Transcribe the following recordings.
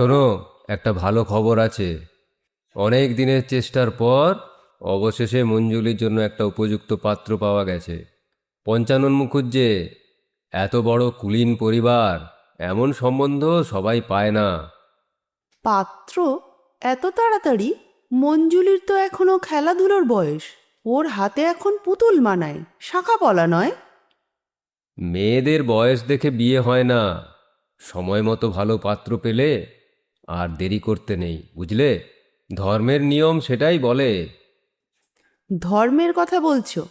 শোনো, একটা ভালো খবর আছে। অনেক দিনের চেষ্টার পর অবশেষে মঞ্জুলির জন্য একটা উপযুক্ত পাত্র পাওয়া গেছে। পঞ্চানন মুখুজ্জে, এত বড় কুলীন পরিবার, এমন সম্বন্ধ সবাই পায় না। পাত্র? এত তাড়াতাড়ি? মঞ্জুলির তো এখনো খেলাধুলোর বয়স। ওর হাতে এখন পুতুল মানায়, শাঁখা পলা নয়। মেয়েদের বয়স দেখে বিয়ে হয় না, সময় মতো ভালো পাত্র পেলে আর দেরি করতে নেই, বুঝলে? ধর্মের নিয়ম সেটাই বলে। ধর্মের কথা বলছো?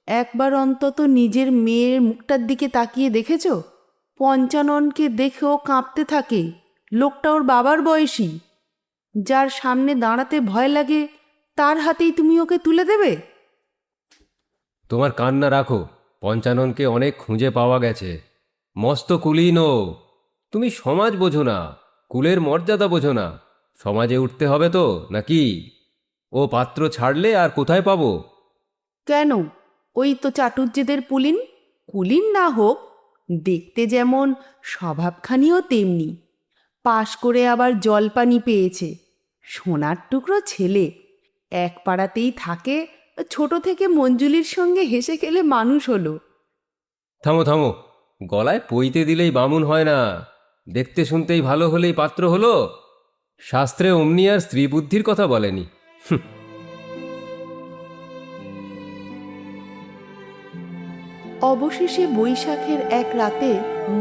একবার অন্তত নিজের মেয়ের মুখটার দিকে তাকিয়ে দেখেছো? পঞ্চাননকে দেখেও কাঁপতে থাকে। লোকটা ওর বাবার বয়সী। যার সামনে দাঁড়াতে ভয় লাগে, তার হাতেই তুমি ওকে তুলে দেবে? তোমার কান্না রাখো, পঞ্চাননকে অনেক খুঁজে পাওয়া গেছে। মস্ত কুলীন ও। তুমি সমাজ বোঝো না, কুলের মর্যাদা বোঝো না। সমাজে উঠতে হবে তো নাকি? ও পাত্র ছাড়লে আর কোথায় পাবো? কেন? ওই তো চাটুজ্যেদের পুলিন। কুলিন না হোক, দেখতে যেমন, স্বভাবখানিও তেমনি। পাশ করে আবার জলপানি পেয়েছে। সোনার টুকরো ছেলে। এক পাড়াতেই থাকে, ছোট থেকে মঞ্জুলির সঙ্গে হেসে খেলে মানুষ হলো। থামো থামো, গলায় পইতে দিলেই বামুন হয় না। দেখতে শুনতেই ভালো হলেই পাত্র হলো? শাস্ত্রে অমনি আর স্ত্রী বুদ্ধির কথা বলেনি। অবশেষে বৈশাখের এক রাতে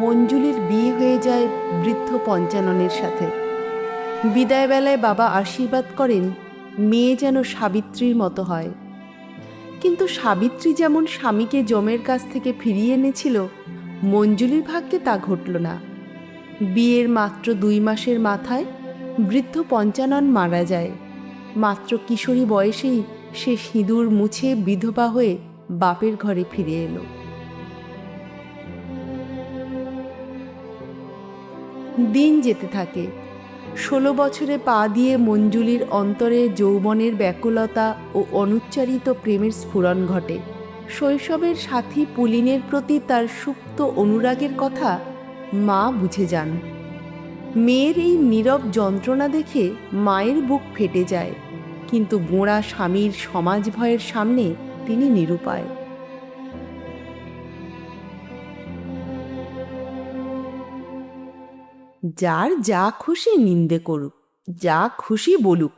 মঞ্জুলির বিয়ে হয়ে যায় বৃদ্ধ পঞ্চাননের সাথে। বিদায়বেলায় বাবা আশীর্বাদ করেন মেয়ে যেন সাবিত্রীর মতো হয়। কিন্তু সাবিত্রী যেমন স্বামীকে যমের কাছ থেকে ফিরিয়ে এনেছিল, মঞ্জুলির ভাগ্যে তা ঘটল না। বিয়ের মাত্র 2 মাসের মাথায় বৃদ্ধ পঞ্চানন মারা যায়। মাত্র কিশোরী বয়সেই সে সিঁদুর মুছে বিধবা হয়ে বাপের ঘরে ফিরে এলো। দিন যেতে থাকে। 16 বছরে পা দিয়ে মঞ্জুলির অন্তরে যৌবনের ব্যাকুলতা ও অনুচ্চারিত প্রেমের স্ফুরণ ঘটে। শৈশবের সাথী পুলিনের প্রতি তার সুপ্ত অনুরাগের কথা মা বুঝে যান। মেয়ের এই নীরব যন্ত্রণা দেখে মায়ের বুক ফেটে যায়, কিন্তু গোঁড়া স্বামীর সমাজ ভয়ের সামনে তিনি নিরুপায়। যার যা খুশি নিন্দে করুক, যা খুশি বলুক,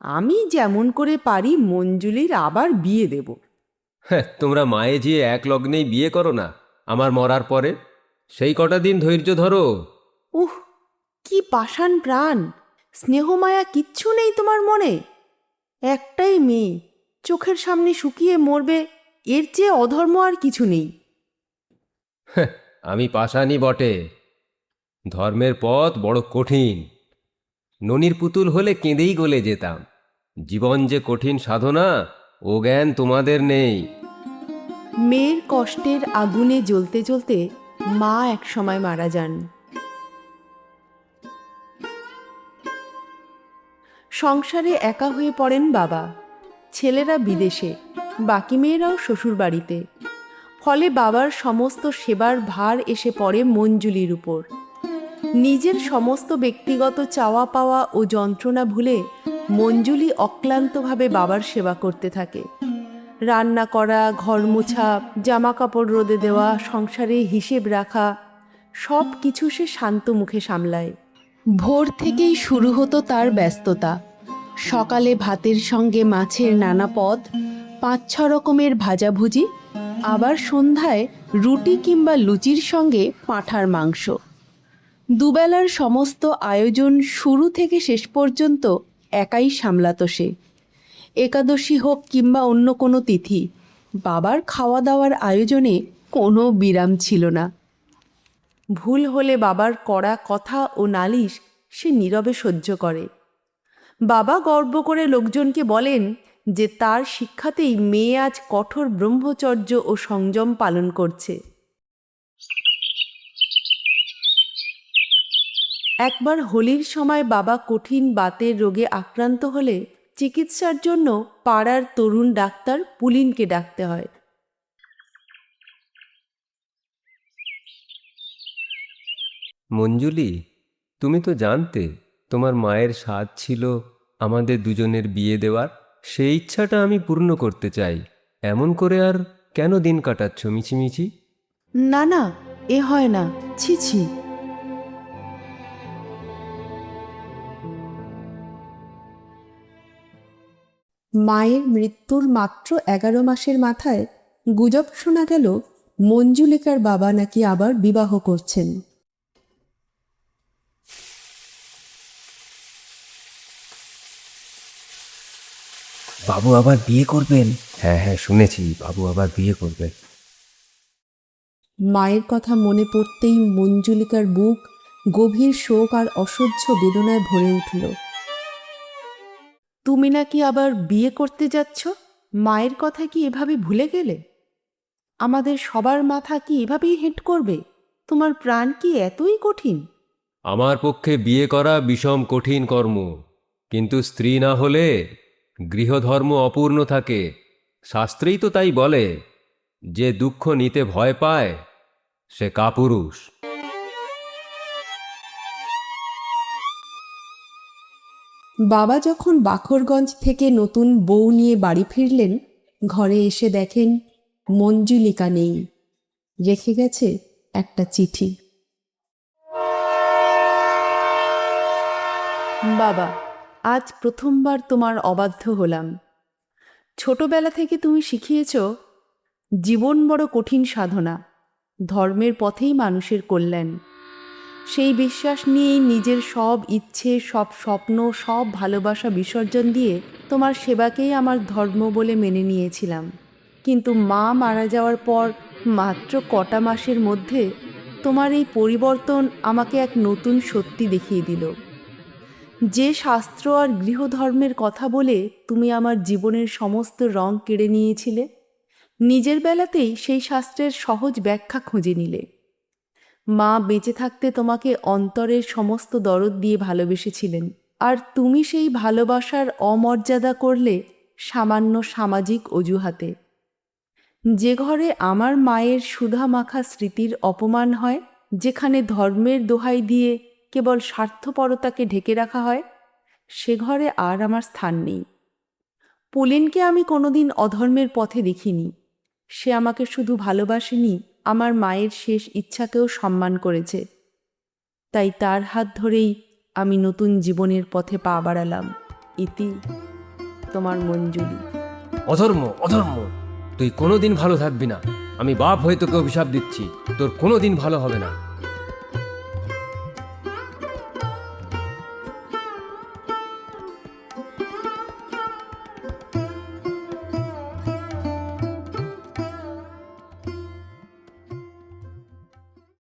আমি যেমন করে পারি মঞ্জুলির আবার বিয়ে দেব। হ্যাঁ, তোমরা মায়ে যে এক লগ্নেই বিয়ে করো না আমার মরার পরে? সেই কটা দিন ধৈর্য ধরো। উহ, কি পাষাণ প্রাণ! স্নেহমায়া কিচ্ছু নেই তোমার মনে? একটাই মেয়ে, চোখের সামনে শুকিয়ে মরবে, এর চেয়ে অধর্ম আর কিছু নেই। আমি পাষাণই বটে। ধর্মের পথ বড় কঠিন। ননির পুতুল হলে কেঁদেই গলে যেতাম। জীবন যে কঠিন সাধনা, ও জ্ঞান তোমাদের নেই। মেয়ের কষ্টের আগুনে জ্বলতে জ্বলতে মা একসময় মারা যান। সংসারে একা হয়ে পড়েন বাবা। ছেলেরা বিদেশে, বাকি মেয়েরাও শ্বশুর বাড়িতে। ফলে বাবার সমস্ত সেবার ভার এসে পড়ে মঞ্জুলির উপর। নিজের সমস্ত ব্যক্তিগত চাওয়া পাওয়া ও যন্ত্রণা ভুলে মঞ্জুলি অক্লান্তভাবে বাবার সেবা করতে থাকে। রান্না করা, ঘর মোছা, জামা কাপড় রোদে দেওয়া, সংসারে হিসেব রাখা, সব কিছু সে শান্ত মুখে সামলায়। ভোর থেকেই শুরু হতো তার ব্যস্ততা। সকালে ভাতের সঙ্গে মাছের নানা পদ, 5-6 রকমের ভাজাভুজি, আবার সন্ধ্যায় রুটি কিংবা লুচির সঙ্গে পাঁঠার মাংস। দুবেলার সমস্ত আয়োজন শুরু থেকে শেষ পর্যন্ত একাই সামলাতো সে। একাদশী হোক কিংবা অন্য কোনো তিথি, বাবার খাওয়া দাওয়ার আয়োজনে কোনো বিরাম ছিল না। ভুল হলে বাবার কড়া কথা ও নালিশ সে নীরবে সহ্য করে। বাবা গর্ব করে লোকজনকে বলেন যে তার শিক্ষাতেই মেয়ে আজ কঠোর ব্রহ্মচর্য ও সংযম পালন করছে। একবার হোলির সময় বাবা কঠিন বাতের রোগে আক্রান্ত হলে চিকিৎসার জন্য পাড়ার তরুণ ডাক্তার পুলিনকে ডাকতে হয়। মঞ্জুলি, তুমি তো জানতে তোমার মায়ের স্বাদ ছিল আমাদের দুজনের বিয়ে দেওয়ার, সেই ইচ্ছাটা আমি পূর্ণ করতে চাই। এমন করে আর কেন দিন কাটাচ্ছ মিছিমিছি? না না, এ হয় না, ছি ছি। মায়ের মৃত্যুর মাত্র 11 মাসের মাথায় গুজব শোনা গেল মঞ্জুলিকার বাবা নাকি আবার বিবাহ করছেন। বাবু আবার বিয়ে করবেন? হ্যাঁ হ্যাঁ, শুনেছি বাবু আবার বিয়ে করবেন। মায়ের কথা মনে পড়তেই মঞ্জুলিকার বুক গভীর শোক আর অসহ্য বেদনায় ভরে উঠল। তুমি নাকি আবার বিয়ে করতে যাচ্ছ? মায়ের কথা কি এভাবে ভুলে গেলে? আমাদের সবার মাথা কি এভাবেই হেঁট করবে? তোমার প্রাণ কি এতই কঠিন? আমার পক্ষে বিয়ে করা বিষম কঠিন কর্ম, কিন্তু স্ত্রী না হলে গৃহধর্ম অপূর্ণ থাকে। শাস্ত্রেই তো তাই বলে, যে দুঃখ নিতে ভয় পায় সে কাপুরুষ। বাবা যখন বাখরগঞ্জ থেকে নতুন বউ নিয়ে বাড়ি ফিরলেন, ঘরে এসে দেখেন মঞ্জুলিকা নেই, রেখে গেছে একটা চিঠি। বাবা, আজ প্রথমবার তোমার অবাধ্য হলাম। ছোটবেলা থেকে তুমি শিখিয়েছ জীবন বড় কঠিন সাধনা, ধর্মের পথেই মানুষের কল্যাণ। সেই বিশ্বাস নিয়েই নিজের সব ইচ্ছে, সব স্বপ্ন, সব ভালোবাসা বিসর্জন দিয়ে তোমার সেবাকেই আমার ধর্ম বলে মেনে নিয়েছিলাম। কিন্তু মা মারা যাওয়ার পর মাত্র কটা মাসের মধ্যে তোমার এই পরিবর্তন আমাকে এক নতুন সত্যি দেখিয়ে দিল। যে শাস্ত্র আর গৃহধর্মের কথা বলে তুমি আমার জীবনের সমস্ত রং কেড়ে নিয়েছিলে, নিজের বেলাতেই সেই শাস্ত্রের সহজ ব্যাখ্যা খুঁজে নিলে। মা বেঁচে থাকতে তোমাকে অন্তরের সমস্ত দরদ দিয়ে ভালোবেসেছিলেন, আর তুমি সেই ভালোবাসার অমর্যাদা করলে সামান্য সামাজিক অজুহাতে। যে ঘরে আমার মায়ের সুধা মাখা স্মৃতির অপমান হয়, যেখানে ধর্মের দোহাই দিয়ে কেবল স্বার্থপরতাকে ঢেকে রাখা হয়, সে ঘরে আর আমার স্থান নেই। পুলিনকে আমি কোনোদিন অধর্মের পথে দেখিনি। সে আমাকে শুধু ভালোবাসেনি, আমার মায়ের শেষ ইচ্ছাকেও সম্মান করেছে। তাই তার হাত ধরেই আমি নতুন জীবনের পথে পা বাড়ালাম। ইতি, তোমার মঞ্জুলি। অধর্ম, অধর্ম! তুই কোনোদিন ভালো থাকবি না। আমি বাপ হয়ে তোকে অভিশাপ দিচ্ছি, তোর কোনোদিন ভালো হবে না।